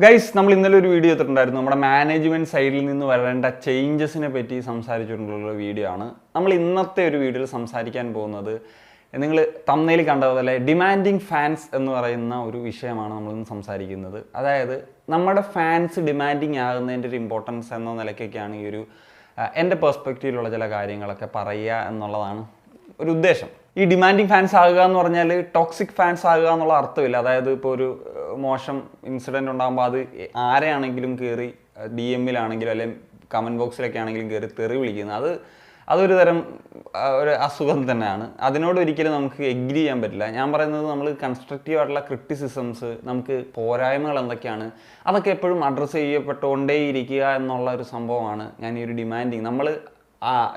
Guys, നമ്മൾ ഇന്നലെ ഒരു വീഡിയോ ചെയ്തിട്ടുണ്ടായിരുന്നു. നമ്മുടെ മാനേജ്മെൻറ്റ് സൈഡിൽ നിന്ന് വരേണ്ട ചേഞ്ചസിനെ പറ്റി സംസാരിച്ചിട്ടുള്ള വീഡിയോ ആണ്. നമ്മൾ ഇന്നത്തെ ഒരു വീഡിയോയിൽ സംസാരിക്കാൻ പോകുന്നത്, നിങ്ങൾ തമ്മിൽ കണ്ടതുപോലെ ഡിമാൻഡിങ് ഫാൻസ് എന്ന് പറയുന്ന ഒരു വിഷയമാണ് നമ്മളിന്ന് സംസാരിക്കുന്നത്. അതായത് നമ്മുടെ ഫാൻസ് ഡിമാൻഡിങ് ആകുന്നതിൻ്റെ ഒരു ഇമ്പോർട്ടൻസ് എന്ന നിലയ്ക്കൊക്കെയാണ് ഈ ഒരു എൻ്റെ പെർസ്പെക്റ്റീവിലുള്ള ചില കാര്യങ്ങളൊക്കെ പറയുക എന്നുള്ളതാണ് ഒരു ഉദ്ദേശം. ഈ ഡിമാൻഡിങ് ഫാൻസ് ആകുക എന്ന് പറഞ്ഞാൽ ടോക്സിക് ഫാൻസ് ആകുക എന്നുള്ള അർത്ഥമില്ല. അതായത് ഇപ്പോൾ ഒരു മോശം ഇൻസിഡൻറ്റ് ഉണ്ടാകുമ്പോൾ അത് ആരെയാണെങ്കിലും കയറി DM-ലാണെങ്കിലും അല്ലെങ്കിൽ കമൻറ്റ് ബോക്സിലൊക്കെ ആണെങ്കിലും കയറി തെറി വിളിക്കുന്നത് അതൊരു തരം ഒരു അസുഖം തന്നെയാണ്. അതിനോട് ഒരിക്കലും നമുക്ക് എഗ്രി ചെയ്യാൻ പറ്റില്ല. ഞാൻ പറയുന്നത്, നമ്മൾ കൺസ്ട്രക്റ്റീവായിട്ടുള്ള ക്രിറ്റിസിസംസ്, നമുക്ക് പോരായ്മകൾ എന്തൊക്കെയാണ്, അതൊക്കെ എപ്പോഴും അഡ്രസ്സ് ചെയ്യപ്പെട്ടുകൊണ്ടേയിരിക്കുക എന്നുള്ള ഒരു സംഭവമാണ് ഞാൻ ഈ ഒരു ഡിമാൻഡിങ്. നമ്മൾ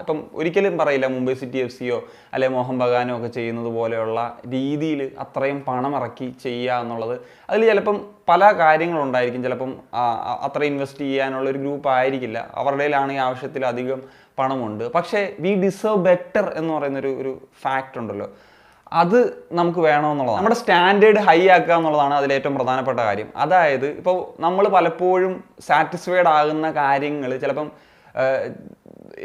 ഇപ്പം ഒരിക്കലും പറയില്ല മുംബൈ സിറ്റി FCയോ അല്ലെ മോഹൻ ബഗാനോ ഒക്കെ ചെയ്യുന്നത് പോലെയുള്ള രീതിയിൽ അത്രയും പണം ഇറക്കി ചെയ്യുക എന്നുള്ളത്. അതിൽ ചിലപ്പം പല കാര്യങ്ങളുണ്ടായിരിക്കും. ചിലപ്പം അത്ര ഇൻവെസ്റ്റ് ചെയ്യാനുള്ള ഒരു ഗ്രൂപ്പ് ആയിരിക്കില്ല, അവരുടെ കയ്യിലാണെങ്കിൽ ആവശ്യത്തിലധികം പണമുണ്ട്. പക്ഷേ വി ഡിസേർവ് ബെറ്റർ എന്ന് പറയുന്നൊരു ഫാക്റ്റ് ഉണ്ടല്ലോ, അത് നമുക്ക് വേണമെന്നുള്ളതാണ്. നമ്മുടെ സ്റ്റാൻഡേർഡ് ഹൈ ആക്കുക എന്നുള്ളതാണ് അതിലേറ്റവും പ്രധാനപ്പെട്ട കാര്യം. അതായത് ഇപ്പോൾ നമ്മൾ പലപ്പോഴും സാറ്റിസ്ഫൈഡ് ആകുന്ന കാര്യങ്ങൾ, ചിലപ്പം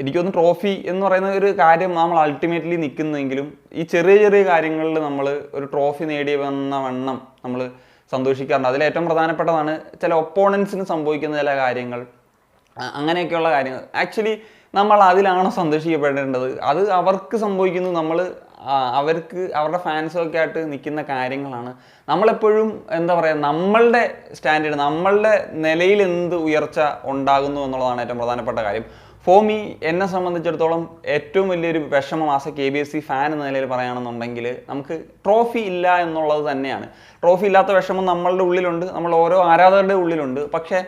എനിക്കൊന്ന് ട്രോഫി എന്ന് പറയുന്ന ഒരു കാര്യം നമ്മൾ അൾട്ടിമേറ്റ്ലി നിൽക്കുന്നെങ്കിലും ഈ ചെറിയ ചെറിയ കാര്യങ്ങളിൽ നമ്മൾ ഒരു ട്രോഫി നേടി വന്ന വണ്ണം നമ്മൾ സന്തോഷിക്കാറുണ്ട്. അതിലേറ്റവും പ്രധാനപ്പെട്ടതാണ് ചില ഒപ്പോണൻസിന് സംഭവിക്കുന്ന ചില കാര്യങ്ങൾ, അങ്ങനെയൊക്കെയുള്ള കാര്യങ്ങൾ. ആക്ച്വലി നമ്മൾ അതിലാണോ സന്തോഷിക്കപ്പെടേണ്ടത്? അത് അവർക്ക് സംഭവിക്കുന്നു, നമ്മൾ അവർക്ക് അവരുടെ ഫാൻസൊക്കെ ആയിട്ട് നിൽക്കുന്ന കാര്യങ്ങളാണ്. നമ്മളെപ്പോഴും എന്താ പറയുക, നമ്മളുടെ സ്റ്റാൻഡേർഡ്, നമ്മളുടെ നിലയിൽ എന്ത് ഉയർച്ച ഉണ്ടാകുന്നു എന്നുള്ളതാണ് ഏറ്റവും പ്രധാനപ്പെട്ട കാര്യം. ഫോർ മീ, എന്നെ സംബന്ധിച്ചിടത്തോളം ഏറ്റവും വലിയൊരു വിഷമം ആസ് എ KBSC ഫാൻ എന്ന നിലയിൽ പറയുകയാണെന്നുണ്ടെങ്കിൽ നമുക്ക് ട്രോഫി ഇല്ല എന്നുള്ളത് തന്നെയാണ്. ട്രോഫി ഇല്ലാത്ത വിഷമം നമ്മളുടെ ഉള്ളിലുണ്ട്, നമ്മൾ ഓരോ ആരാധകരുടെ ഉള്ളിലുണ്ട്. പക്ഷേ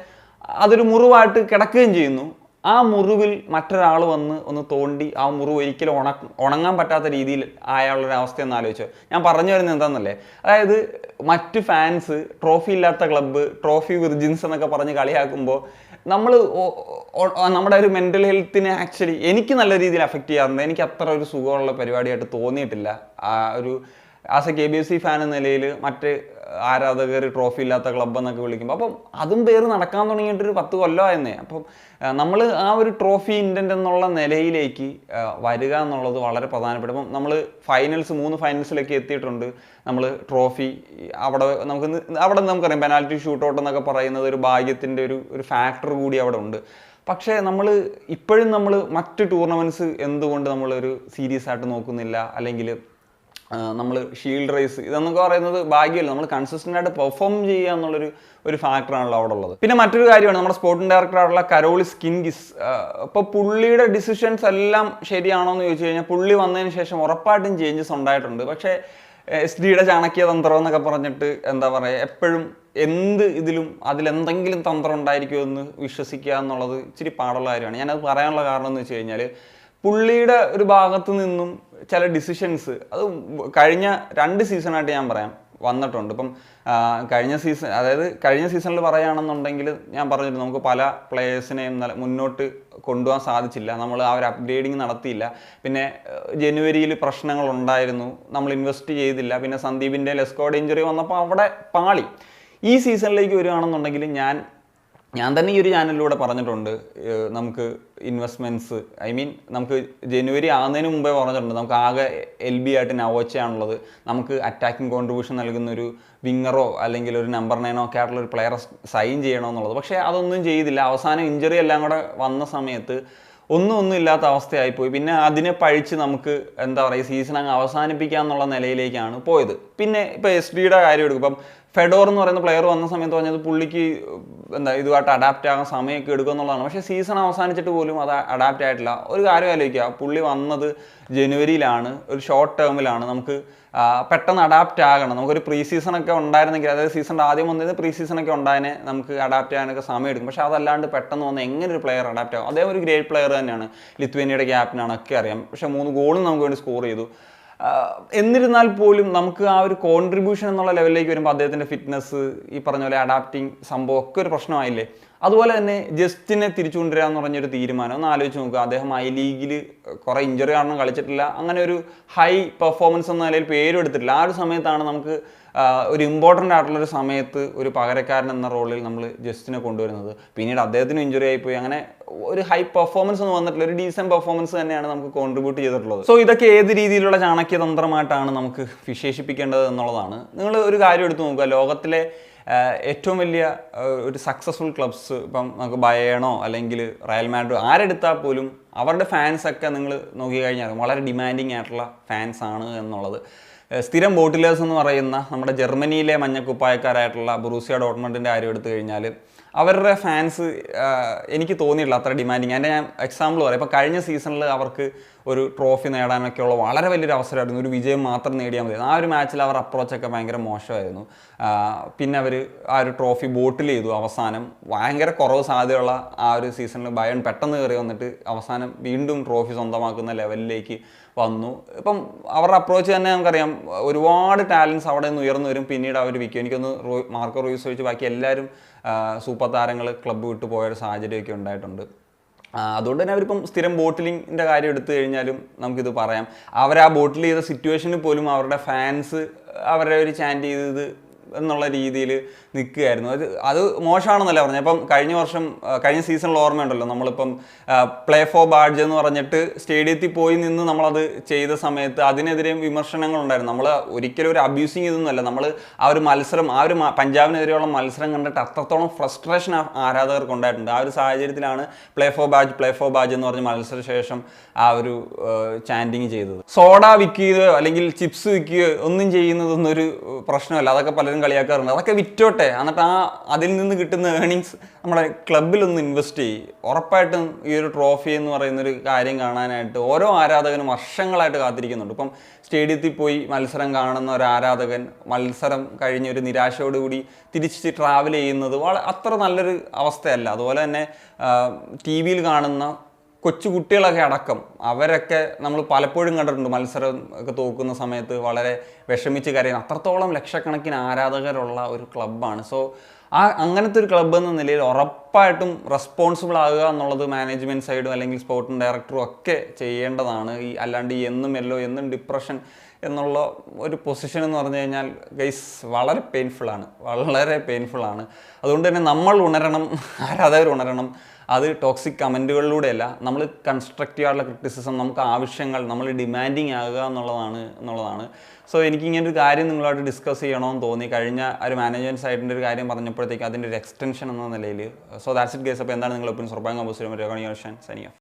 അതൊരു മുറിവായിട്ട് കിടക്കുകയും ചെയ്യുന്നു. ആ മുറിവിൽ മറ്റൊരാൾ വന്ന് ഒന്ന് തോണ്ടി ആ മുറിവ് ഒരിക്കലും ഉണങ്ങാൻ പറ്റാത്ത രീതിയിൽ ആയുള്ളൊരവസ്ഥ എന്ന് ആലോചിച്ചോ. ഞാൻ പറഞ്ഞു വരുന്നത് എന്താണെന്നല്ലേ, അതായത് മറ്റ് ഫാൻസ് ട്രോഫി ഇല്ലാത്ത ക്ലബ്ബ്, ട്രോഫി വിർജിൻസ് എന്നൊക്കെ പറഞ്ഞ് കളിയാക്കുമ്പോൾ നമ്മൾ നമ്മുടെ ഒരു മെൻ്റൽ ഹെൽത്തിനെ ആക്ച്വലി എനിക്ക് നല്ല രീതിയിൽ അഫക്റ്റ് ചെയ്യാറുണ്ട്. എനിക്ക് അത്ര ഒരു സുഖമുള്ള പരിപാടിയായിട്ട് തോന്നിയിട്ടില്ല. ഒരു ആസ് എ KBSC ഫാൻ എന്ന നിലയിൽ മറ്റ് ആരാധകർ ട്രോഫി ഇല്ലാത്ത ക്ലബ്ബ് എന്നൊക്കെ വിളിക്കുമ്പോൾ, അപ്പം അതും പേര് നടക്കാൻ തുടങ്ങിയിട്ടൊരു 10 കൊല്ലമായിരുന്നേ. അപ്പം നമ്മൾ ആ ഒരു ട്രോഫി ഇൻറ്റൻ്റ് എന്നുള്ള നിലയിലേക്ക് വരിക എന്നുള്ളത് വളരെ പ്രധാനപ്പെട്ട. ഇപ്പം നമ്മൾ 3 ഫൈനൽസിലൊക്കെ എത്തിയിട്ടുണ്ട്. നമ്മൾ ട്രോഫി അവിടെ നമുക്കറിയാം, പെനാൽറ്റി ഷൂട്ടൗട്ട് എന്നൊക്കെ പറയുന്നത് ഒരു ഭാഗ്യത്തിൻ്റെ ഒരു ഫാക്ടർ കൂടി അവിടെ ഉണ്ട്. പക്ഷേ നമ്മൾ ഇപ്പോഴും മറ്റ് ടൂർണമെൻറ്റ്സ് എന്തുകൊണ്ട് നമ്മളൊരു സീരിയസ് ആയിട്ട് നോക്കുന്നില്ല? അല്ലെങ്കിൽ നമ്മൾ ഷീൽഡ് റേസ് ഇതെന്നൊക്കെ പറയുന്നത് ഭാഗ്യമല്ല, നമ്മൾ കൺസിസ്റ്റൻ്റ് ആയിട്ട് പെർഫോം ചെയ്യുക എന്നുള്ളൊരു ഫാക്ടറാണല്ലോ അവിടെ ഉള്ളത്. പിന്നെ മറ്റൊരു കാര്യമാണ്, നമ്മുടെ സ്പോർട്ടിംഗ് ഡയറക്ടറായിട്ടുള്ള കരോളിസ് കിൻഗിസ്. ഇപ്പോൾ പുള്ളിയുടെ ഡിസിഷൻസ് എല്ലാം ശരിയാണോ എന്ന് ചോദിച്ചു കഴിഞ്ഞാൽ, പുള്ളി വന്നതിന് ശേഷം ഉറപ്പായിട്ടും ചേഞ്ചസ് ഉണ്ടായിട്ടുണ്ട്. പക്ഷേ SD-യുടെ ചാണക്യ തന്ത്രം എന്നൊക്കെ പറഞ്ഞിട്ട് എന്താ പറയുക, എപ്പോഴും ഇതിലും അതിലെന്തെങ്കിലും തന്ത്രം ഉണ്ടായിരിക്കുമെന്ന് വിശ്വസിക്കുക എന്നുള്ളത് ഇച്ചിരി പാടുള്ള കാര്യമാണ്. ഞാനത് പറയാനുള്ള കാരണം എന്ന് വെച്ച് കഴിഞ്ഞാൽ, പുള്ളിയുടെ ഒരു ഭാഗത്തു നിന്നും ചില ഡിസിഷൻസ് അത് കഴിഞ്ഞ 2 സീസണായിട്ട് ഞാൻ പറയാം വന്നിട്ടുണ്ട്. ഇപ്പം കഴിഞ്ഞ സീസണിൽ പറയുകയാണെന്നുണ്ടെങ്കിൽ ഞാൻ പറഞ്ഞിരുന്നു, നമുക്ക് പല പ്ലേയേഴ്സിനെയും മുന്നോട്ട് കൊണ്ടുപോകാൻ സാധിച്ചില്ല, നമ്മൾ ആ ഒരു അപ്ഗ്രേഡിങ് നടത്തിയില്ല. പിന്നെ ജനുവരിയിൽ പ്രശ്നങ്ങളുണ്ടായിരുന്നു, നമ്മൾ ഇൻവെസ്റ്റ് ചെയ്തില്ല. പിന്നെ സന്ദീപിൻ്റെ ലെസ്കോഡ് ഇഞ്ചുറി വന്നപ്പോൾ അവിടെ പാളി. ഈ സീസണിലേക്ക് വരികയാണെന്നുണ്ടെങ്കിൽ ഞാൻ തന്നെ ഈ ഒരു ചാനലിലൂടെ പറഞ്ഞിട്ടുണ്ട്, നമുക്ക് ഇൻവെസ്റ്റ്മെൻറ്റ്സ് നമുക്ക് ജനുവരി ആകുന്നതിന് മുമ്പേ പറഞ്ഞിട്ടുണ്ട്, നമുക്ക് ആകെ LB ആയിട്ട് നവോച്ചയാണുള്ളത്. നമുക്ക് അറ്റാക്കിംഗ് കോൺട്രിബ്യൂഷൻ നൽകുന്ന ഒരു വിങ്ങറോ അല്ലെങ്കിൽ ഒരു നമ്പർ 9 ഒക്കെ ആയിട്ടുള്ള ഒരു പ്ലെയറെ സൈൻ ചെയ്യണമെന്നുള്ളത്. പക്ഷേ അതൊന്നും ചെയ്തില്ല. അവസാനം ഇഞ്ചറി എല്ലാം കൂടെ വന്ന സമയത്ത് ഒന്നും ഇല്ലാത്ത അവസ്ഥയായിപ്പോയി. പിന്നെ അതിനെ പഴിച്ച് നമുക്ക് എന്താ പറയുക, സീസൺ അങ്ങ് അവസാനിപ്പിക്കുക എന്നുള്ള നിലയിലേക്കാണ് പോയത്. പിന്നെ ഇപ്പോൾ SD-യുടെ കാര്യം എടുക്കും. ഇപ്പം ഫെഡോർ എന്ന് പറയുന്ന പ്ലെയർ വന്ന സമയത്ത് പറഞ്ഞത് പുള്ളിക്ക് ഇതുമായിട്ട് അഡാപ്റ്റ് ആകാൻ സമയമൊക്കെ എടുക്കുക എന്നുള്ളതാണ്. പക്ഷേ സീസൺ അവസാനിച്ചിട്ട് പോലും അത് അഡാപ്റ്റ് ആയിട്ടില്ല. ഒരു കാര്യം ആലോചിക്കുക, പുള്ളി വന്നത് ജനുവരിയിലാണ്, ഒരു ഷോർട്ട് ടേമിലാണ്. നമുക്ക് പെട്ടെന്ന് അഡാപ്റ്റ് ആകണം. നമുക്കൊരു പ്രീ സീസണൊക്കെ ഉണ്ടായിരുന്നെങ്കിൽ, അതായത് സീസണിൻ്റെ ആദ്യം വന്നത് പ്രീ സീസണൊക്കെ ഉണ്ടായതിനെ നമുക്ക് അഡാപ്റ്റ് ചെയ്യാനൊക്കെ സമയം എടുക്കും. പക്ഷേ അതല്ലാണ്ട് പെട്ടെന്ന് വന്ന് എങ്ങനെ ഒരു പ്ലെയർ അഡാപ്റ്റ് ആകും? അദ്ദേഹം ഒരു ഗ്രേറ്റ് പ്ലെയർ തന്നെയാണ്, ലിത്വേനിയയുടെ ക്യാപ്റ്റനാണ്, ഒക്കെ അറിയാം. പക്ഷേ 3 ഗോളും നമുക്ക് വേണ്ടി സ്കോർ ചെയ്തു. എന്നിരുന്നാൽ പോലും നമുക്ക് ആ ഒരു കോൺട്രിബ്യൂഷൻ എന്നുള്ള ലെവലിലേക്ക് വരുമ്പോൾ അദ്ദേഹത്തിൻ്റെ ഫിറ്റ്നസ്, ഈ പറഞ്ഞ പോലെ അഡാപ്റ്റിംഗ് സംഭവം ഒക്കെ ഒരു പ്രശ്നമായില്ലേ? അതുപോലെ തന്നെ ജസ്റ്റിനെ തിരിച്ചു കൊണ്ടുവരിക എന്ന് പറഞ്ഞൊരു തീരുമാനം ഒന്ന് ആലോചിച്ച് നോക്കുക. അദ്ദേഹം I-ലീഗിൽ കുറേ ഇഞ്ചറി കാരണം കളിച്ചിട്ടില്ല, അങ്ങനെ ഒരു ഹൈ പെർഫോമൻസ് എന്ന നിലയിൽ പേരും എടുത്തിട്ടില്ല. ആ ഒരു സമയത്താണ് നമുക്ക് ഒരു ഇമ്പോർട്ടൻ്റ് ആയിട്ടുള്ളൊരു സമയത്ത് ഒരു പകരക്കാരൻ എന്ന റോളിൽ നമ്മൾ ജസ്റ്റിനെ കൊണ്ടുവരുന്നത്. പിന്നീട് അദ്ദേഹത്തിന് ഇഞ്ചുറി ആയിപ്പോയി. അങ്ങനെ ഒരു ഹൈ പെർഫോമൻസ് ഒന്നും വന്നിട്ടില്ല, ഒരു ഡീസൻറ്റ് പെർഫോമൻസ് തന്നെയാണ് നമുക്ക് കോൺട്രിബ്യൂട്ട് ചെയ്തിട്ടുള്ളത്. സോ ഇതൊക്കെ ഏത് രീതിയിലുള്ള ചാണക്യതന്ത്രമായിട്ടാണ് നമുക്ക് വിശേഷിപ്പിക്കേണ്ടത് എന്നുള്ളതാണ്. നിങ്ങൾ ഒരു കാര്യം എടുത്ത് നോക്കുക, ലോകത്തിലെ ഏറ്റവും വലിയ ഒരു സക്സസ്ഫുൾ ക്ലബ്സ്, ഇപ്പം നമുക്ക് ബയേണോ അല്ലെങ്കിൽ റയൽ മാഡ്രിഡ് ആരെടുത്താൽ പോലും അവരുടെ ഫാൻസൊക്കെ നിങ്ങൾ നോക്കിക്കഴിഞ്ഞാൽ വളരെ ഡിമാൻഡിങ് ആയിട്ടുള്ള ഫാൻസ് ആണ് എന്നുള്ളത്. സ്ഥിരം ബോട്ടിലേഴ്സ് എന്ന് പറയുന്ന നമ്മുടെ ജർമ്മനിയിലെ മഞ്ഞക്കുപ്പായക്കാരായിട്ടുള്ള ബൊറൂസിയ ഡോട്ട്മണ്ടിൻ്റെ കാര്യം എടുത്തു കഴിഞ്ഞാൽ അവരുടെ ഫാൻസ് എനിക്ക് തോന്നിയിട്ടില്ല അത്ര ഡിമാൻഡിങ്. അതിൻ്റെ ഞാൻ എക്സാമ്പിൾ പറയാം. ഇപ്പോൾ കഴിഞ്ഞ സീസണിൽ അവർക്ക് ഒരു ട്രോഫി നേടാനൊക്കെയുള്ള വളരെ വലിയൊരു അവസരമായിരുന്നു. ഒരു വിജയം മാത്രം നേടിയാൽ മതി. ആ ഒരു മാച്ചിൽ അവർ അപ്രോച്ചൊക്കെ ഭയങ്കര മോശമായിരുന്നു. പിന്നെ അവർ ആ ഒരു ട്രോഫി ബോട്ടിൽ ചെയ്തു. അവസാനം ഭയങ്കര കുറവ് സാധ്യതയുള്ള ആ ഒരു സീസണിൽ ബയൺ പെട്ടെന്ന് കയറി വന്നിട്ട് അവസാനം വീണ്ടും ട്രോഫി സ്വന്തമാക്കുന്ന ലെവലിലേക്ക് വന്നു. ഇപ്പം അവരുടെ അപ്രോച്ച് തന്നെ നമുക്കറിയാം, ഒരുപാട് ടാലൻസ് അവിടെ നിന്ന് ഉയർന്നു വരും, പിന്നീട് അവർ വിൽക്കും. എനിക്കൊന്ന് മാർക്കോ റൂയിസ് ഒഴിച്ച് ബാക്കി എല്ലാവരും സൂപ്പർ താരങ്ങൾ ക്ലബ്ബ് വിട്ടു പോയൊരു സാഹചര്യമൊക്കെ ഉണ്ടായിട്ടുണ്ട്. അതുകൊണ്ട് തന്നെ അവരിപ്പം സ്ഥിരം ബോട്ടിലിങ്ങിൻ്റെ കാര്യം എടുത്തു കഴിഞ്ഞാലും നമുക്കിത് പറയാം. അവർ ആ ബോട്ടിൽ ചെയ്ത സിറ്റുവേഷനിൽ പോലും അവരുടെ ഫാൻസ് അവരെ ഒരു ചാൻറ്റ് ചെയ്തത് എന്നുള്ള രീതിയിൽ നിൽക്കുകയായിരുന്നു. അത് മോശമാണെന്നല്ല പറഞ്ഞത്. അപ്പം കഴിഞ്ഞ സീസണിൽ ഓർമ്മയുണ്ടല്ലോ, നമ്മളിപ്പം പ്ലേ ഫോർ ബാഡ്ജ് എന്ന് പറഞ്ഞിട്ട് സ്റ്റേഡിയത്തിൽ പോയി നിന്ന് നമ്മളത് ചെയ്ത സമയത്ത് അതിനെതിരെയും വിമർശനങ്ങളുണ്ടായിരുന്നു. നമ്മൾ ഒരിക്കലും ഒരു അബ്യൂസിങ് ഇതൊന്നുമല്ല. നമ്മൾ ആ ഒരു മത്സരം, ആ ഒരു പഞ്ചാബിനെതിരെയുള്ള മത്സരം കണ്ടിട്ട് അത്രത്തോളം ഫ്രസ്ട്രേഷൻ ആരാധകർക്ക് ഉണ്ടായിട്ടുണ്ട്. ആ ഒരു സാഹചര്യത്തിലാണ് പ്ലേ ഫോർ ബാഡ്ജ് എന്ന് പറഞ്ഞ് മത്സരശേഷം ആ ഒരു ചാൻറ്റിങ് ചെയ്തത്. സോഡ വിൽക്കുകയോ അല്ലെങ്കിൽ ചിപ്സ് വിൽക്കുകയോ ഒന്നും ചെയ്യുന്നതൊന്നും ഒരു പ്രശ്നമല്ല. അതൊക്കെ പലരും കളിയാക്കാറുണ്ട്. അതൊക്കെ വിറ്റോട്ടെ, എന്നിട്ട് അതിൽ നിന്ന് കിട്ടുന്ന ഏണിങ്സ് നമ്മുടെ ക്ലബിലൊന്ന് ഇൻവെസ്റ്റ് ചെയ്യും. ഉറപ്പായിട്ടും ഈ ഒരു ട്രോഫി എന്ന് പറയുന്നൊരു കാര്യം കാണാനായിട്ട് ഓരോ ആരാധകനും വർഷങ്ങളായിട്ട് കാത്തിരിക്കുന്നുണ്ട്. ഇപ്പം സ്റ്റേഡിയത്തിൽ പോയി മത്സരം കാണുന്ന ഒരു ആരാധകൻ മത്സരം കഴിഞ്ഞ് ഒരു നിരാശയോടുകൂടി തിരിച്ച് ട്രാവൽ ചെയ്യുന്നത് അത്ര നല്ലൊരു അവസ്ഥയല്ല. അതുപോലെ തന്നെ ടി വിയിൽ കാണുന്ന കൊച്ചു കുട്ടികളൊക്കെ അടക്കം അവരൊക്കെ നമ്മൾ പലപ്പോഴും കണ്ടിട്ടുണ്ട് മത്സരം ഒക്കെ തോക്കുന്ന സമയത്ത് വളരെ വിഷമിച്ച് കരയുന്ന അത്രത്തോളം ലക്ഷക്കണക്കിന് ആരാധകരുള്ള ഒരു ക്ലബ്ബാണ്. സോ അങ്ങനത്തെ ഒരു ക്ലബ്ബ് എന്ന നിലയിൽ ഉറപ്പായിട്ടും റെസ്പോൺസിബിൾ ആകുക എന്നുള്ളത് മാനേജ്മെൻറ്റ് സൈഡും അല്ലെങ്കിൽ സ്പോർട്ടിംഗ് ഡയറക്ടറും ഒക്കെ ചെയ്യേണ്ടതാണ്. അല്ലാണ്ട് എന്നും ഡിപ്രഷൻ എന്നുള്ള ഒരു പൊസിഷൻ എന്ന് പറഞ്ഞു കഴിഞ്ഞാൽ ഗൈസ് വളരെ പെയിൻഫുള്ളാണ്. അതുകൊണ്ട് തന്നെ നമ്മൾ ഉണരണം, ആരാധകർ ഉണരണം. അത് ടോക്സിക് കമൻറ്റുകളിലൂടെയല്ല, നമ്മൾ കൺസ്ട്രക്റ്റീവ് ആയിട്ടുള്ള ക്രിറ്റിസിസം, നമുക്ക് ആവശ്യങ്ങൾ, നമ്മൾ ഡിമാൻഡിങ് ആകുക എന്നുള്ളതാണ്. സോ എനിക്കിങ്ങനൊരു കാര്യം നിങ്ങളുമായിട്ട് ഡിസ്കസ് ചെയ്യണമെന്ന് തോന്നി. കഴിഞ്ഞ ഒരു മാനേജ്മെൻറ്റ് സൈഡിൻ്റെ ഒരു കാര്യം പറഞ്ഞപ്പോഴത്തേക്ക് അതിൻ്റെ ഒരു എക്സ്റ്റൻഷൻ എന്ന നിലയിൽ. So that's it guys. അപ്പോൾ എന്താണ് നിങ്ങൾ ഒപ്പീനിയൻ? ഉറപ്പായും കമ്പോസ് ചെയ്യാൻ പറ്റുക. Signing off.